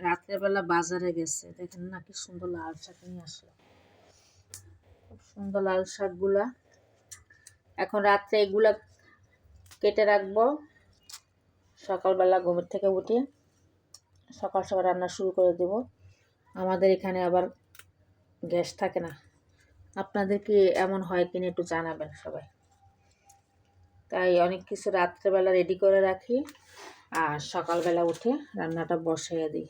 রাতের বেলা বাজারে গেছে, দেখেন না কি সুন্দর লাল শাক নিয়ে আসলো। খুব সুন্দর লাল শাকগুলা এখন রাত্রে এগুলা কেটে রাখবো, সকালবেলা ঘুমের থেকে উঠে সকাল সকাল রান্না শুরু করে দেব। আমাদের এখানে আবার গ্যাস থাকে না, আপনাদের কি এমন হয় কিনা একটু জানাবেন সবাই। তাই অনেক কিছু রাত্রেবেলা রেডি করে রাখি আর সকালবেলা উঠে রান্নাটা বসাইয়া দিই।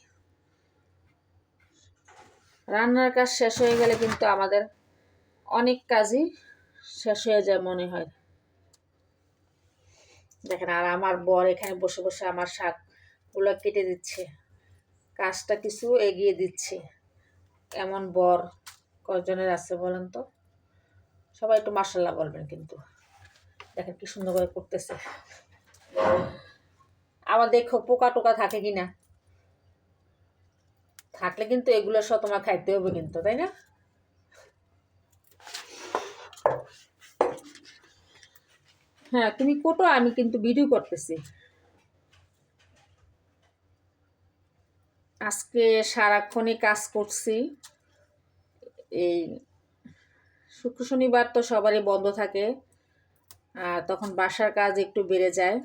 রান্নার কাজ শেষ হয়ে গেলে কিন্তু আমাদের অনেক কাজই শেষ হয়ে যায় মনে হয়। দেখেন, আর আমার বর এখানে বসে বসে আমার শাকগুলো কেটে দিচ্ছে, কাজটা কিছু এগিয়ে দিচ্ছে। এমন বর কয়জনের আছে বলেন তো? সবাই একটু মাশাআল্লাহ বলবেন কিন্তু। দেখেন কি সুন্দর করে করতেছে। আবার দেখো পোকা টোকা থাকে কিনা, থাকলে কিন্তু এগুলো সব তোমার খাইতে হবে কিন্তু, তাই না? হ্যাঁ, তুমি কোটো, আমি কিন্তু ভিডিও করতেছি। আজকে সারাক্ষণই কাজ করছি। এই শুক্র শনিবার তো সবারই বন্ধ থাকে, আর তখন বাসার কাজ একটু বেড়ে যায়।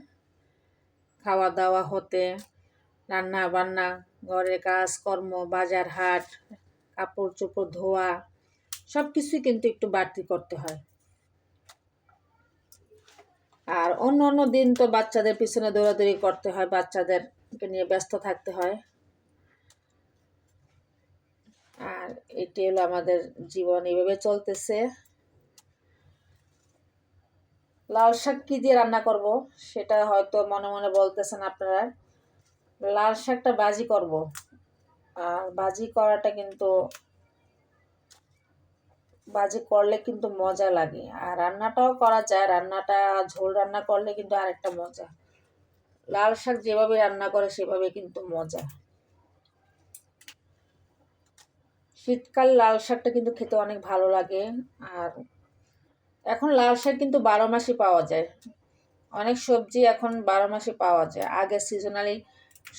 খাওয়া দাওয়া হতে, রান্না বান্না, ঘরের কাজ কর্ম, বাজার হাট, কাপড় চোপড় ধোয়া, সব কিছুই কিন্তু একটু বাড়তি করতে হয়। আর অন্য অন্য দিন তো বাচ্চাদের পিছনে দৌড়াদৌড়ি করতে হয়, বাচ্চাদেরকে নিয়ে ব্যস্ত থাকতে হয়। আর এটি হলো আমাদের জীবন, এইভাবে চলতেছে। লাল শাক কি দিয়ে রান্না করব সেটা হয়তো মনে মনে বলতেছেন আপনারা। লাল শাকটা ভাজি করব, আর ভাজি করাটা কিন্তু ভাজি করলে কিন্তু মজা লাগে, আর রান্নাটাও করা যায়। রান্নাটা ঝোল রান্না করলে কিন্তু আরেকটা মজা। লাল শাক যেভাবে রান্না করে সেভাবে কিন্তু মজা। শীতকাল লাল শাকটা কিন্তু খেতে অনেক ভালো লাগে। আর এখন লাল শাক কিন্তু 12 মাসই পাওয়া যায়। অনেক সবজি এখন 12 মাসে পাওয়া যায়। আগে সিজনালি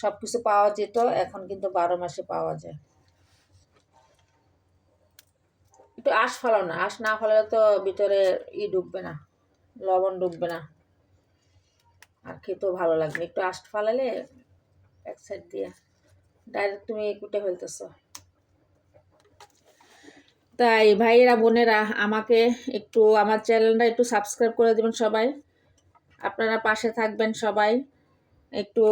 সব কিছু পাওয়া যেত, এখন কিন্তু 12 মাসে পাওয়া যায়। একটু আঁশ ফালাও না, আঁশ না ফালালে তো ভিতরে ঢুকবে না, লবণ ঢুকবে না, আর খেতেও ভালো লাগবে। একটু আঁশ ফালালে এক সাইড দিয়ে, ডাইরেক্ট তুমি কুটে ফেলতেছ। তাই ভাইয়েরা বোনেরা, আমাকে একটু আমার চ্যানেলটা একটু সাবস্ক্রাইব করে দেবেন সবাই। আপনারা পাশে থাকবেন সবাই, একটু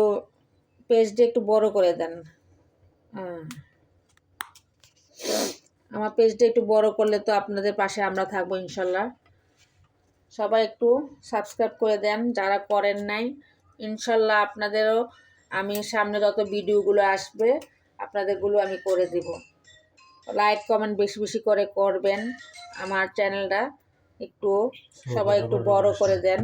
পেজটা একটু বড় করে দেন। আমার পেজটা একটু বড় করলে তো আপনাদের পাশে আমরা থাকবো ইনশাল্লাহ। সবাই একটু সাবস্ক্রাইব করে দেন যারা করেন নাই। ইনশাল্লাহ আপনাদেরও আমি সামনে যত ভিডিওগুলো আসবে আপনাদেরগুলো আমি করে দেব। লাইক কমেন্ট বেশি বেশি করে করবেন। আমার চ্যানেলটা একটু সবাই একটু বড় করে দেন।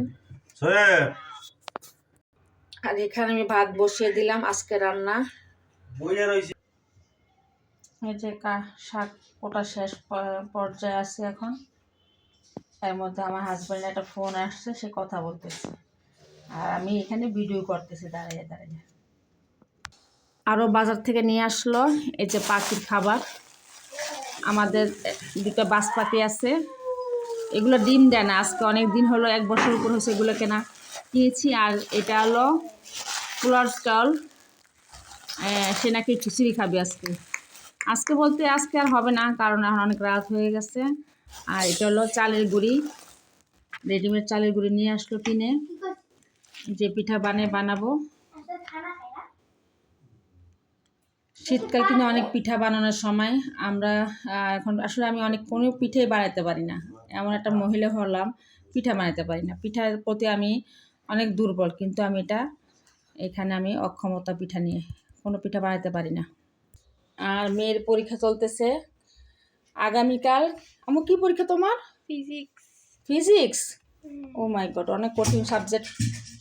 আর এখানে আমি ভাত বসিয়ে দিলাম, আজকে রান্না। এই যে শাক কোটা শেষ পর্যায়ে আছে এখন। এর মধ্যে আমার হাজব্যান্ডের একটা ফোন আসছে, সে কথা বলতেছে, আর আমি এখানে ভিডিও করতেছি দাঁড়িয়ে দাঁড়িয়ে। আরও বাজার থেকে নিয়ে আসলো এই যে পাখির খাবার। আমাদের দুটো বাস পাখি আছে, এগুলো ডিম দেয় না। আজকে অনেক দিন হলো, 1 বছর উপর হয়েছে এগুলো কিনেছি। আর এটা হলো পোলার চাল, সে নাকি খিচুড়ি খাবে আজকে। আজকে বলতে আজকে আর হবে না, কারণ এখন অনেক রাত হয়ে গেছে। আর এটা হলো চালের গুঁড়ি, রেডিমেড চালের গুঁড়ি নিয়ে আসলো কিনে, যে পিঠা বানাবো। শীতকাল কিন্তু অনেক পিঠা বানানোর সময়। আমরা এখন আসলে আমি কোনো পিঠেই বানাতে পারি না, এমন একটা মহিলা হলাম, পিঠা বানাতে পারি না। পিঠার প্রতি আমি অনেক দুর্বল, কিন্তু এখানে আমি অক্ষমতা, পিঠা নিয়ে কোনো পিঠা বানাতে পারি না। আর মেয়ের পরীক্ষা চলতেছে আগামীকাল। আমার কি পরীক্ষা তোমার? ফিজিক্স। ও মাই গড, অনেক কঠিন সাবজেক্ট।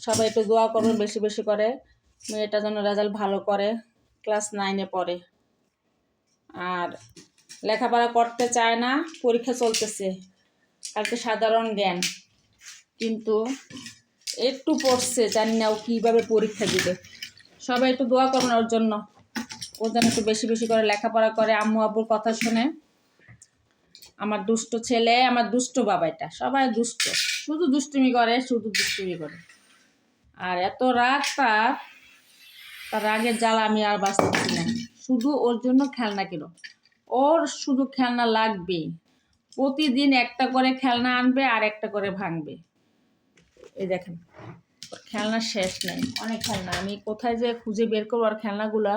সবাই একটু দোয়া করবেন বেশি বেশি করে, মেয়েটা যেন রেজাল্ট ভালো করে, ক্লাস 9-এ পড়ে। আর লেখাপড়া করতে চায় না, পরীক্ষা চলতেছে, কালকে সাধারণ জ্ঞান, কিন্তু একটু পড়ছে, জানি না ও কীভাবে পরীক্ষা দিবে। সবাই একটু দোয়া করবেন ওর জন্য। ও যেন একটু বেশি বেশি করে লেখাপড়া করে, আম্মু আব্বুর কথা শুনে। আমার দুষ্ট ছেলে, আমার দুষ্ট বাবা, এটা সবাই দুষ্ট, শুধু দুষ্টুমি করে, শুধু দুষ্টুমি করে। আর এত রাগ তার রাগের জ্বালা আমি আর বাঁচতেছি না। শুধু ওর জন্য খেলনা কিনো, ওর শুধু খেলনা লাগবে। প্রতিদিন একটা করে খেলনা আনবে আর একটা করে ভাঙবে। এই দেখেন, ওর খেলনা শেষ নেই, অনেক খেলনা। আমি কোথায় যে খুঁজে বের করবো আর খেলনাগুলা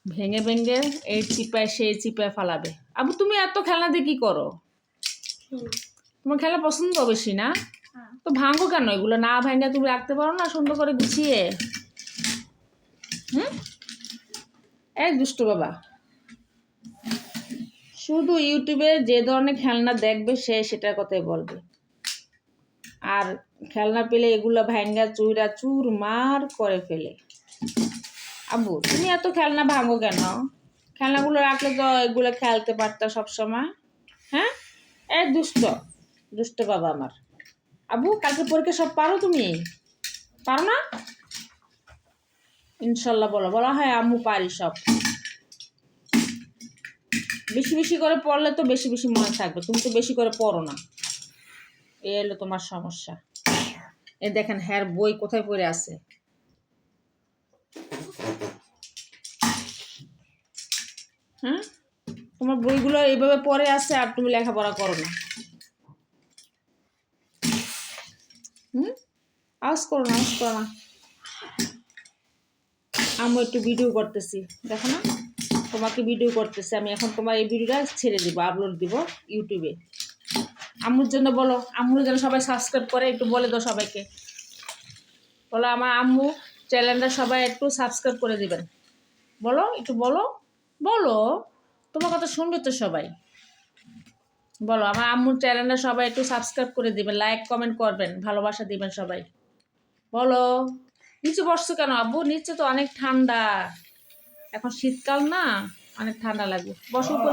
ভেঙে ভেঙে এই চিপায় সেই চিপায় ফালাবে। আবু তুমি এত খেলনা দিয়ে কি করো? তোমার খেলা পছন্দ বেশি না? তো ভাঙো কেন এগুলো? না ভাঙে তুমি রাখতে পারো না সুন্দর করে গুছিয়ে? এক দুষ্ট বাবা, শুধু ইউটিউবে যে ধরনের খেলনা দেখবে সে সেটার কথাই বলবে। আর খেলনা পেলে এগুলো ভাঙ্গা চুইরা চুর মার করে ফেলে। আব্বু তুমি এত খেলনা ভাঙো কেন? খেলনাগুলো রাখলে তো এগুলো খেলতে পারতা সবসময়। হ্যাঁ, এই দুষ্ট দুষ্ট বাবা আমার। আব্বু কালকে পরীক্ষা সব পারো তুমি? পারো না? ইনশাল্লাহ বলো। বলা হয় আম্মু পারি সব। বেশি বেশি করে পড়লে তো বেশি বেশি মনে থাকবে, তুমি তো বেশি করে পড়ো না, এই হলো তোমার সমস্যা। এই দেখেন হ্যার বই কোথায় পড়ে আছে। হ্যাঁ, তোমার বইগুলো এইভাবে পড়ে আছে আর তুমি লেখাপড়া করো না। আওয়াজ করো না, আওয়াজ করো না। আমি একটু ভিডিও করতেছি, দেখো না, তোমাকে ভিডিও করতেছি আমি এখন। তোমার এই ভিডিওটা ছেড়ে দিব, আপলোড দিব ইউটিউবে। আম্মুর জন্য বলো, আম্মুর জন্য সবাই সাবস্ক্রাইব করে, একটু বলে দাও সবাইকে। বলো আমার আম্মু চ্যানেলটা সবাই একটু সাবস্ক্রাইব করে দিবেন। বলো একটু, বলো বলো, তোমার কথা শুনবে তো সবাই। বলো আমার আম্মুর চ্যানেলটা সবাই একটু সাবস্ক্রাইব করে দিবেন, লাইক কমেন্ট করবেন, ভালোবাসা দিবেন সবাই। বলো। নিচে বসছো কেন আব্বু? নিচে তো অনেক ঠান্ডা, এখন শীতকাল না, অনেক ঠান্ডা লাগবে, বসো তো।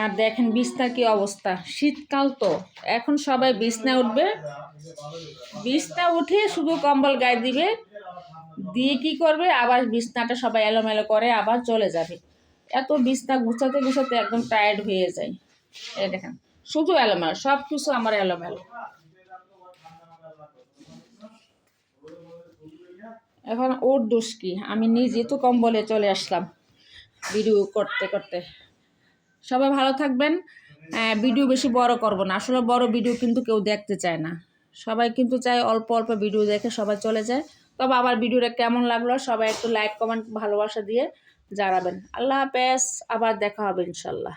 আর দেখেন বিছনার কি অবস্থা, শীতকাল তো এখন সবাই বিছনা উঠবে, বিছনা উঠে শুধু কম্বল গায়ে দিবে, দিয়ে কি করবে আবার বিছনাটা সবাই এলোমেলো করে আবার চলে যাবে। এত বিছনা গুছাতে গুছাতে একদম টায়ার্ড হয়ে যায়। এই দেখেন শুধু এলোমেলো, সব কিছু আমার এলোমেলো। এখন ওর দোষ কি? আমি নিজে তো কম্বলে চলে আসলাম ভিডিও করতে করতে। সবাই ভালো থাকবেন। ভিডিও বেশি বড় করব না, আসলে বড় ভিডিও কিন্তু কেউ দেখতে চায় না, সবাই কিন্তু চায় অল্প অল্প ভিডিও দেখে সবাই চলে যায়। তবে আমার ভিডিওটা কেমন লাগলো সবাই একটু লাইক কমেন্ট ভালোবাসা দিয়ে জানাবেন। আল্লাহ হাফেজ, আবার দেখা হবে ইনশাল্লাহ।